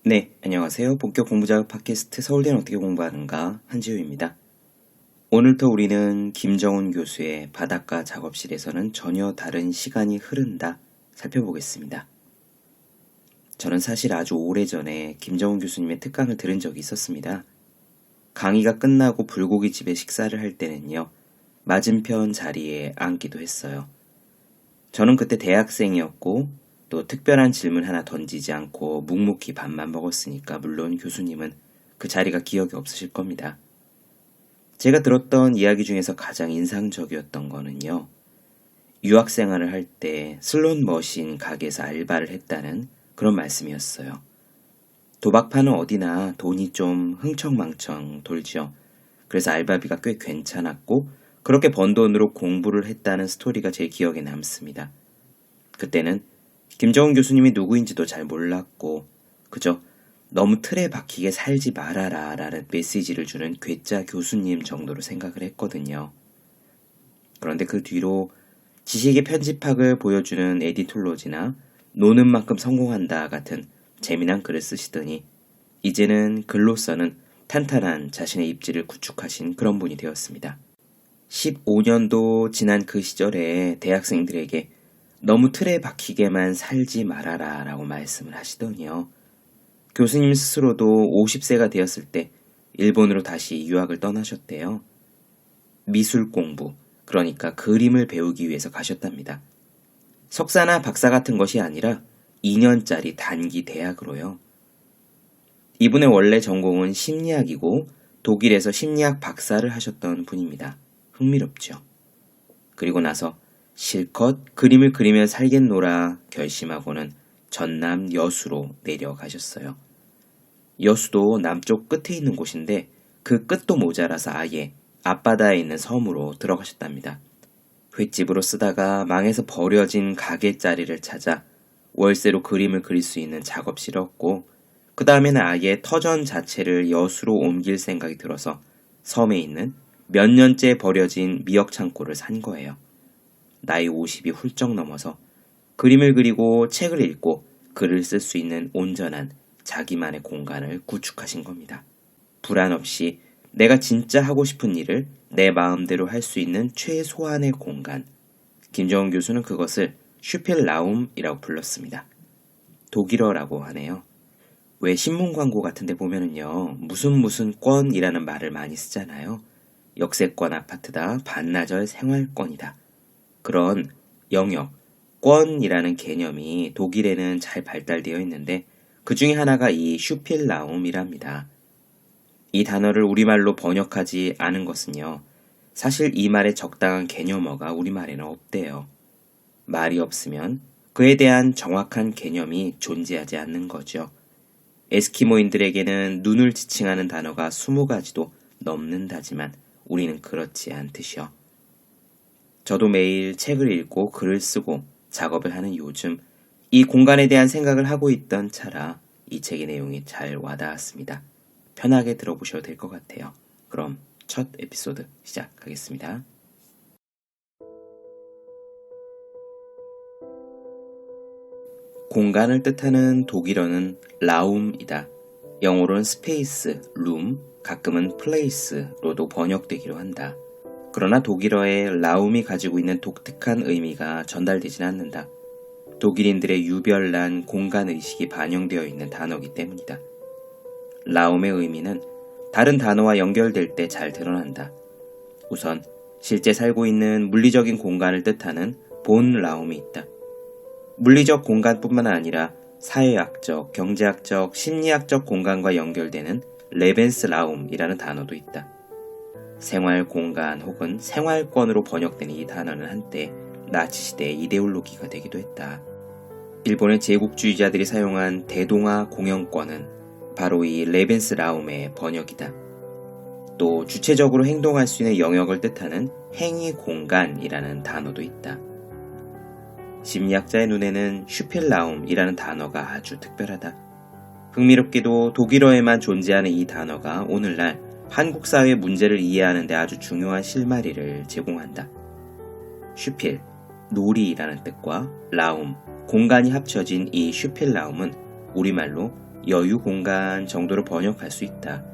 네, 안녕하세요. 본격 공부자극 팟캐스트 서울대는 어떻게 공부하는가 한지우입니다. 오늘부터 우리는 김정훈 교수의 바닷가 작업실에서는 전혀 다른 시간이 흐른다 살펴보겠습니다. 저는 사실 아주 오래전에 김정훈 교수님의 특강을 들은 적이 있었습니다. 강의가 끝나고 불고기집에 식사를 할 때는요, 맞은편 자리에 앉기도 했어요. 저는 그때 대학생이었고 또 특별한 질문 하나 던지지 않고 묵묵히 밥만 먹었으니까 물론 교수님은 그 자리가 기억이 없으실 겁니다. 제가 들었던 이야기 중에서 가장 인상적이었던 거는요. 유학 생활을 할 때 슬롯머신 가게에서 알바를 했다는 그런 말씀이었어요. 도박판은 어디나 돈이 좀 흥청망청 돌죠. 그래서 알바비가 꽤 괜찮았고 그렇게 번 돈으로 공부를 했다는 스토리가 제 기억에 남습니다. 그때는 김정훈 교수님이 누구인지도 잘 몰랐고 그저 너무 틀에 박히게 살지 말아라 라는 메시지를 주는 괴짜 교수님 정도로 생각을 했거든요. 그런데 그 뒤로 지식의 편집학을 보여주는 에디톨로지나 노는 만큼 성공한다 같은 재미난 글을 쓰시더니 이제는 글로서는 탄탄한 자신의 입지를 구축하신 그런 분이 되었습니다. 15년도 지난 그 시절에 대학생들에게 너무 틀에 박히게만 살지 말아라 라고 말씀을 하시더니요. 교수님 스스로도 50세가 되었을 때 일본으로 다시 유학을 떠나셨대요. 미술 공부, 그러니까 그림을 배우기 위해서 가셨답니다. 석사나 박사 같은 것이 아니라 2년짜리 단기 대학으로요. 이분의 원래 전공은 심리학이고 독일에서 심리학 박사를 하셨던 분입니다. 흥미롭죠. 그리고 나서 실컷 그림을 그리며 살겠노라 결심하고는 전남 여수로 내려가셨어요. 여수도 남쪽 끝에 있는 곳인데 그 끝도 모자라서 아예 앞바다에 있는 섬으로 들어가셨답니다. 횟집으로 쓰다가 망해서 버려진 가게 자리를 찾아 월세로 그림을 그릴 수 있는 작업실을 얻고 그 다음에는 아예 터전 자체를 여수로 옮길 생각이 들어서 섬에 있는 몇 년째 버려진 미역 창고를 산 거예요. 나이 50이 훌쩍 넘어서 그림을 그리고 책을 읽고 글을 쓸 수 있는 온전한 자기만의 공간을 구축하신 겁니다. 불안 없이 내가 진짜 하고 싶은 일을 내 마음대로 할 수 있는 최소한의 공간. 김정훈 교수는 그것을 슈필라움이라고 불렀습니다. 독일어라고 하네요. 왜 신문 광고 같은 데 보면은요. 무슨 권이라는 말을 많이 쓰잖아요. 역세권 아파트다, 반나절 생활권이다. 그런 영역, 권이라는 개념이 독일에는 잘 발달되어 있는데 그 중에 하나가 이 슈필라움이랍니다. 이 단어를 우리말로 번역하지 않은 것은요. 사실 이 말의 적당한 개념어가 우리말에는 없대요. 말이 없으면 그에 대한 정확한 개념이 존재하지 않는 거죠. 에스키모인들에게는 눈을 지칭하는 단어가 20가지도 넘는다지만 우리는 그렇지 않듯이요. 저도 매일 책을 읽고 글을 쓰고 작업을 하는 요즘 이 공간에 대한 생각을 하고 있던 차라 이 책의 내용이 잘 와닿았습니다. 편하게 들어보셔도 될 것 같아요. 그럼 첫 에피소드 시작하겠습니다. 공간을 뜻하는 독일어는 라움이다. 영어로는 스페이스, 룸, 가끔은 플레이스로도 번역되기로 한다. 그러나 독일어의 라움이 가지고 있는 독특한 의미가 전달되진 않는다. 독일인들의 유별난 공간의식이 반영되어 있는 단어이기 때문이다. 라움의 의미는 다른 단어와 연결될 때 잘 드러난다. 우선 실제 살고 있는 물리적인 공간을 뜻하는 본 라움이 있다. 물리적 공간뿐만 아니라 사회학적, 경제학적, 심리학적 공간과 연결되는 레벤스라움이라는 단어도 있다. 생활 공간 혹은 생활권으로 번역되는 이 단어는 한때 나치 시대의 이데올로기가 되기도 했다. 일본의 제국주의자들이 사용한 대동아 공영권은 바로 이 레벤스라움의 번역이다. 또 주체적으로 행동할 수 있는 영역을 뜻하는 행위 공간이라는 단어도 있다. 심리학자의 눈에는 슈필라움이라는 단어가 아주 특별하다. 흥미롭게도 독일어에만 존재하는 이 단어가 오늘날 한국 사회의 문제를 이해하는 데 아주 중요한 실마리를 제공한다. 슈필, 놀이라는 뜻과 라움, 공간이 합쳐진 이 슈필라움은 우리말로 여유 공간 정도로 번역할 수 있다.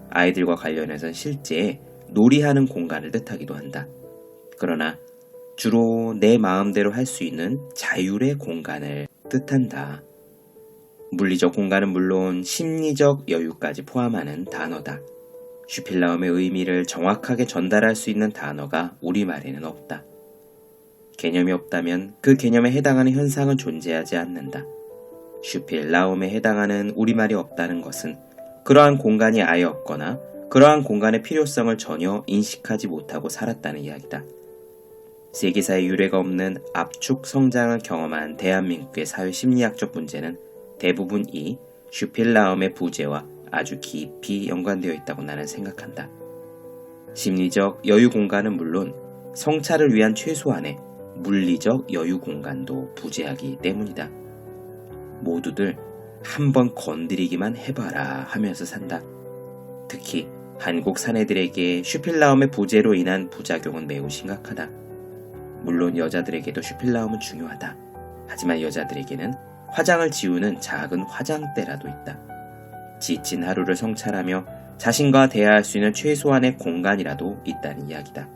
아이들과 관련해서는 실제 놀이하는 공간을 뜻하기도 한다. 그러나 주로 내 마음대로 할 수 있는 자율의 공간을 뜻한다. 물리적 공간은 물론 심리적 여유까지 포함하는 단어다. 슈필라움의 의미를 정확하게 전달할 수 있는 단어가 우리말에는 없다. 개념이 없다면 그 개념에 해당하는 현상은 존재하지 않는다. 슈필라움에 해당하는 우리말이 없다는 것은 그러한 공간이 아예 없거나 그러한 공간의 필요성을 전혀 인식하지 못하고 살았다는 이야기다. 세계사의 유례가 없는 압축 성장을 경험한 대한민국의 사회심리학적 문제는 대부분 이 슈필라움의 부재와 아주 깊이 연관되어 있다고 나는 생각한다. 심리적 여유 공간은 물론 성찰을 위한 최소한의 물리적 여유 공간도 부재하기 때문이다. 모두들 한번 건드리기만 해봐라 하면서 산다. 특히 한국 사내들에게 슈필라움의 부재로 인한 부작용은 매우 심각하다. 물론 여자들에게도 슈필라움은 중요하다. 하지만 여자들에게는 화장을 지우는 작은 화장대라도 있다. 지친 하루를 성찰하며 자신과 대화할 수 있는 최소한의 공간이라도 있다는 이야기다.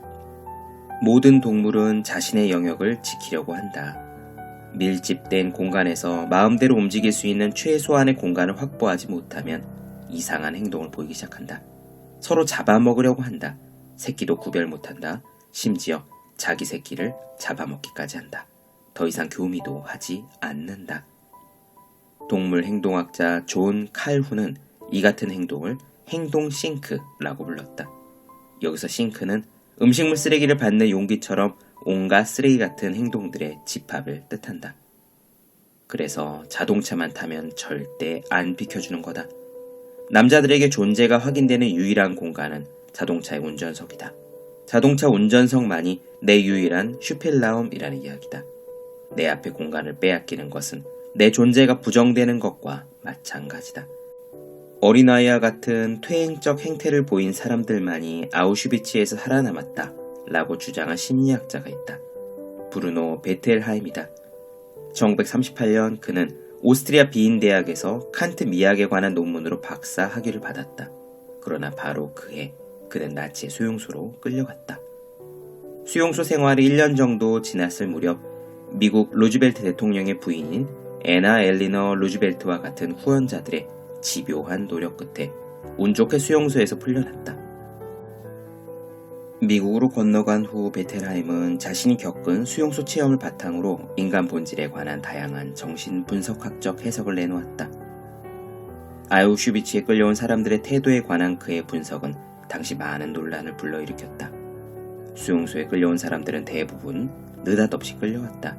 모든 동물은 자신의 영역을 지키려고 한다. 밀집된 공간에서 마음대로 움직일 수 있는 최소한의 공간을 확보하지 못하면 이상한 행동을 보이기 시작한다. 서로 잡아먹으려고 한다. 새끼도 구별 못한다. 심지어 자기 새끼를 잡아먹기까지 한다. 더 이상 교미도 하지 않는다. 동물 행동학자 존 칼후는 이 같은 행동을 행동 싱크라고 불렀다. 여기서 싱크는 음식물 쓰레기를 받는 용기처럼 온갖 쓰레기 같은 행동들의 집합을 뜻한다. 그래서 자동차만 타면 절대 안 비켜주는 거다. 남자들에게 존재가 확인되는 유일한 공간은 자동차의 운전석이다. 자동차 운전석만이 내 유일한 슈필라움이라는 이야기다. 내 앞의 공간을 빼앗기는 것은 내 존재가 부정되는 것과 마찬가지다. 어린아이와 같은 퇴행적 행태를 보인 사람들만이 아우슈비츠에서 살아남았다 라고 주장한 심리학자가 있다. 브루노 베텔하임이다. 1938년 그는 오스트리아 비인 대학에서 칸트 미학에 관한 논문으로 박사 학위를 받았다. 그러나 바로 그해 그는 나치의 수용소로 끌려갔다. 수용소 생활이 1년 정도 지났을 무렵 미국 루즈벨트 대통령의 부인인 애나 엘리너 루즈벨트와 같은 후원자들의 집요한 노력 끝에 운 좋게 수용소에서 풀려났다. 미국으로 건너간 후 베텔하임은 자신이 겪은 수용소 체험을 바탕으로 인간 본질에 관한 다양한 정신분석학적 해석을 내놓았다. 아우슈비츠에 끌려온 사람들의 태도에 관한 그의 분석은 당시 많은 논란을 불러일으켰다. 수용소에 끌려온 사람들은 대부분 느닷없이 끌려왔다.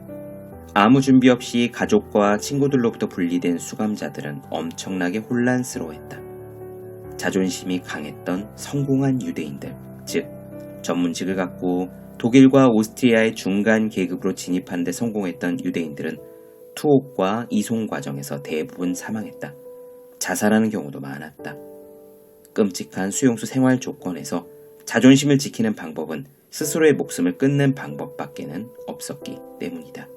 아무 준비 없이 가족과 친구들로부터 분리된 수감자들은 엄청나게 혼란스러워했다. 자존심이 강했던 성공한 유대인들, 즉 전문직을 갖고 독일과 오스트리아의 중간 계급으로 진입하는 데 성공했던 유대인들은 투옥과 이송 과정에서 대부분 사망했다. 자살하는 경우도 많았다. 끔찍한 수용소 생활 조건에서 자존심을 지키는 방법은 스스로의 목숨을 끊는 방법밖에는 없었기 때문이다.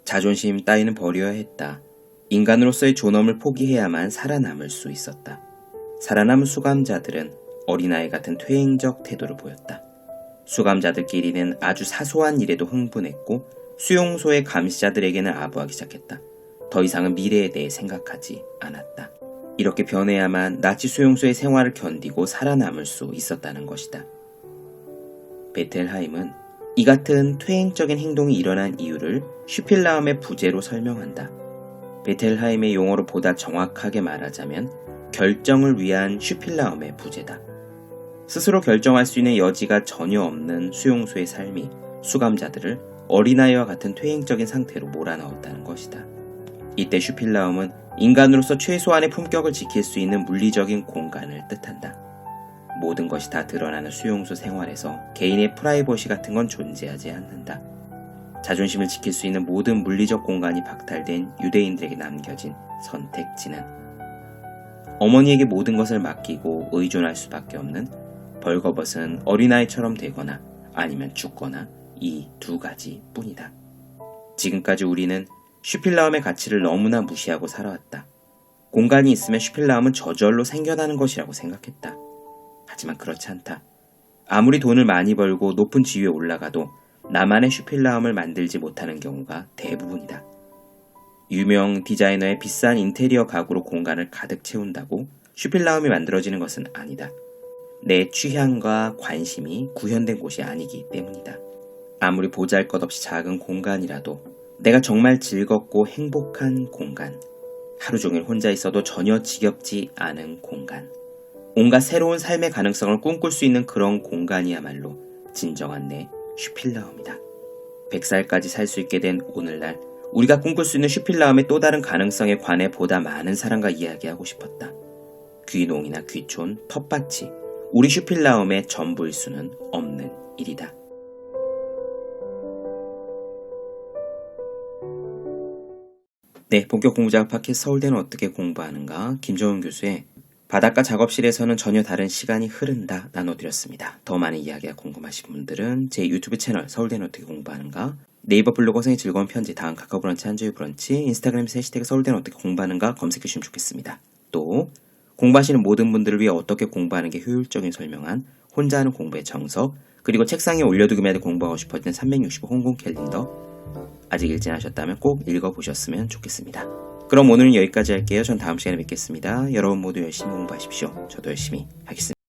자존심 따위는 버려야 했다. 인간으로서의 존엄을 포기해야만 살아남을 수 있었다. 살아남은 수감자들은 어린아이 같은 퇴행적 태도를 보였다. 수감자들끼리는 아주 사소한 일에도 흥분했고 수용소의 감시자들에게는 아부하기 시작했다. 더 이상은 미래에 대해 생각하지 않았다. 이렇게 변해야만 나치 수용소의 생활을 견디고 살아남을 수 있었다는 것이다. 베텔하임은 이 같은 퇴행적인 행동이 일어난 이유를 슈필라움의 부재로 설명한다. 베텔하임의 용어로 보다 정확하게 말하자면 결정을 위한 슈필라움의 부재다. 스스로 결정할 수 있는 여지가 전혀 없는 수용소의 삶이 수감자들을 어린아이와 같은 퇴행적인 상태로 몰아넣었다는 것이다. 이때 슈필라움은 인간으로서 최소한의 품격을 지킬 수 있는 물리적인 공간을 뜻한다. 모든 것이 다 드러나는 수용소 생활에서 개인의 프라이버시 같은 건 존재하지 않는다. 자존심을 지킬 수 있는 모든 물리적 공간이 박탈된 유대인들에게 남겨진 선택지는 어머니에게 모든 것을 맡기고 의존할 수밖에 없는 벌거벗은 어린아이처럼 되거나 아니면 죽거나 이 두 가지 뿐이다. 지금까지 우리는 슈필라움의 가치를 너무나 무시하고 살아왔다. 공간이 있으면 슈필라움은 저절로 생겨나는 것이라고 생각했다. 하지만 그렇지 않다. 아무리 돈을 많이 벌고 높은 지위에 올라가도 나만의 슈필라움을 만들지 못하는 경우가 대부분이다. 유명 디자이너의 비싼 인테리어 가구로 공간을 가득 채운다고 슈필라움이 만들어지는 것은 아니다. 내 취향과 관심이 구현된 곳이 아니기 때문이다. 아무리 보잘것없이 작은 공간이라도 내가 정말 즐겁고 행복한 공간, 하루 종일 혼자 있어도 전혀 지겹지 않은 공간, 온갖 새로운 삶의 가능성을 꿈꿀 수 있는 그런 공간이야말로 진정한 내 슈필라움이다. 100살까지 살 수 있게 된 오늘날 우리가 꿈꿀 수 있는 슈필라움의 또 다른 가능성에 관해 보다 많은 사람과 이야기하고 싶었다. 귀농이나 귀촌, 텃밭이 우리 슈필라움의 전부일 수는 없는 일이다. 네, 본격 공부작업 팟캐스트 서울대는 어떻게 공부하는가, 김정은 교수의 바닷가 작업실에서는 전혀 다른 시간이 흐른다 나눠드렸습니다. 더 많은 이야기가 궁금하신 분들은 제 유튜브 채널 서울대는 어떻게 공부하는가, 네이버 블로그 생의 즐거운 편지, 다음 카카오 브런치, 한주의 브런치, 인스타그램에서 해시태그 서울대는 어떻게 공부하는가 검색해주시면 좋겠습니다. 또 공부하시는 모든 분들을 위해 어떻게 공부하는 게 효율적인 설명한 혼자 하는 공부의 정석, 그리고 책상에 올려두기만 해도 공부하고 싶어지는 365 홍콩 캘린더, 아직 읽지 않으셨다면 꼭 읽어보셨으면 좋겠습니다. 그럼 오늘은 여기까지 할게요. 전 다음 시간에 뵙겠습니다. 여러분 모두 열심히 공부하십시오. 저도 열심히 하겠습니다.